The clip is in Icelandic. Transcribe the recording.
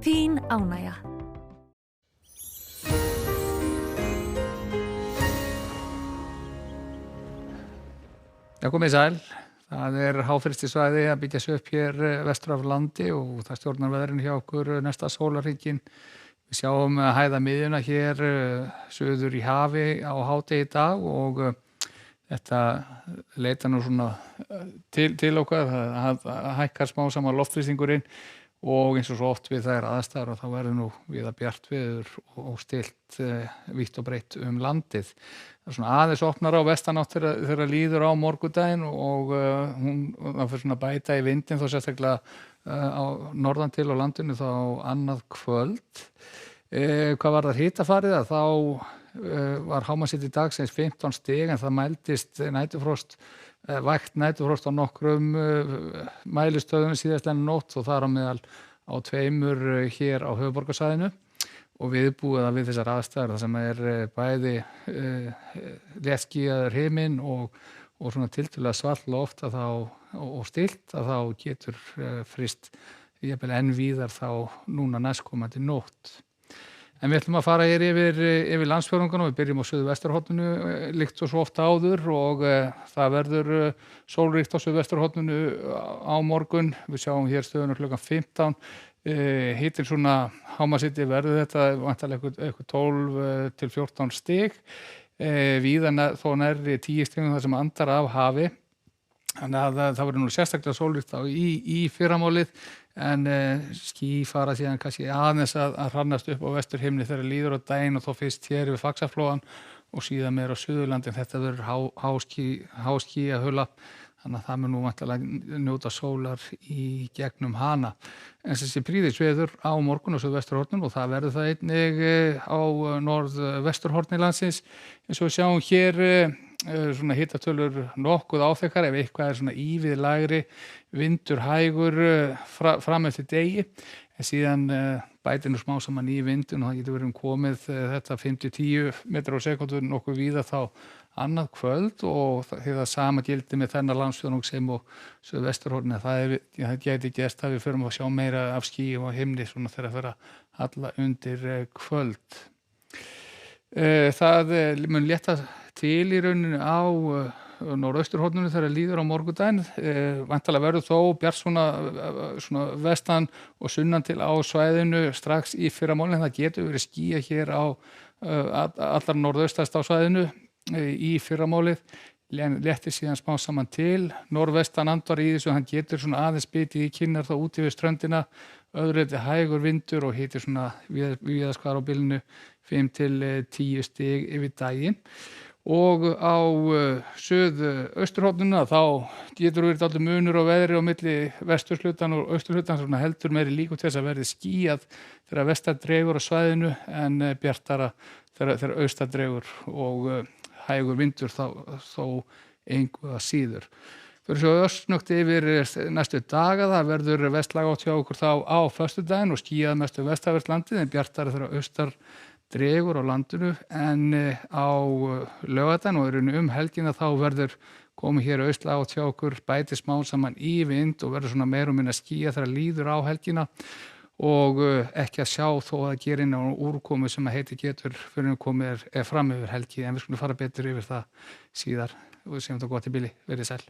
Þín ánægja. Já, komið sæl. Það háþrýstisvæði að byggja sig upp hér vestur af landi og það stjórnar veðrinu hjá okkur næsta sólarhringinn. Við sjáum hæðamiðjuna hér suður í hafi á hádegi í dag og þetta leita nú svona til okkar. Það hækkar smá saman loftþrýstingurinn og eins og svo oft við þær aðstæður og þá verður nú víða bjart veður og stillt vítt og breitt landið. Það er svona aðeins opnar á vestanátt þegar líður á morgundaginn og það fyrir svona bæta í vindinn þó sérstaklega á norðan til á landinu þá annað kvöld. Hvað var það hitafarið þá var hámarksitt í dag sem 15 stig en það mældist vægt næturfrost á nokkrum mælistöðum síðastliðnu nótt og þar á meðal á 2 hér á höfuðborgarsvæðinu og viðbúið við þessar aðstæður þar sem bæði léttskýjaður himinn og svona tiltölulega svalt loft og stillt að þá getur fryst jafnvel enn víðar þá núna næstkomandi nótt. En við ætlum að fara hér yfir landsfjórðungana og við byrjum á suðvesturhorninu líkt og svo oft áður og það verður sólríkt á suðvesturhorninu á morgun. Við sjáum hér stöðuna klukkan 15. Hitinn svona hámarksitti verður þetta væntanlega eitthvað 12 til 14 stig. Víða þó nærri 10 stigum þar sem andar af hafi. Þannig að það verður nú sérstaklega sólríkt í fyrramálið en ský fara síðan kannski aðeins að hrannast upp á vesturhimni þegar líður á daginn og þá fyrst hér við Faxaflóann og síðan meira á Suðurlandi. Þetta verður háský að hula þannig að það mun nú væntanlega njóta sólar í gegnum hana. En þessi prýðisveður á morgun á suðvesturhorninu og það verður það einnig á norðvesturhorni landsins eins og við sjáum hér svona hitatölur nokkuð áþekkar ef eitthvað svona ívið lægri vindur hægur fram eftir degi en síðan bætir nú smá saman í vindun og það getur verið komið þetta 5-10 metrar á sekúndu nokkuð víða þá annað kvöld og það sama gildi með þennan landsfjórðung sem og suðvesturhorni það gæti gerst að við förum að sjá meira af skýjum á himni svona þegar það fer að halla undir kvöld. Það mun létta til í rauninu á norðausturhorninu þegar líður á morgundaginn. Væntanlega verður þó bjart svona vestan og sunnan til á svæðinu strax í fyrramálið en það getur verið skýjað hér á allar norðaustast á svæðinu í fyrramálið. Léttir síðan smá saman til. Norðvestan andvar í þessu, hann getur svona aðeins bitið í kynnar þá úti við ströndina. Öðru hægur vindur og hitir svona víðast hvar á bilinu 5 til 10 stig yfir daginn. Og á suðausturhorninu þá getur verið allur munur á veðri á milli vesturhlutan og austurhlutan svona heldur meiri líkur til þess að verði skýjað þegar vestan dregur á svæðinu en bjartara þegar austan dregur og hægur vindur þó engu að síður. Fyrir svo örsnögt yfir næstu daga, það verður vestlæg átt hjá okkur þá á föstudaginn og skýjað mestu vestanvert landið en bjartara þegar austar dregur á landinu en á laugardaginn og helgina þá verður komið hér austlæg átt hjá okkur bæti smá saman í vind og verður svona meira og minna skýjað þegar líður á helgina og ekki að sjá þó að það gerir inn á úrkomu sem að heiti getur fyrir komið fram yfir helgi en við skulum fara betur yfir það síðar og segjum þetta gott í bili, verið sæl.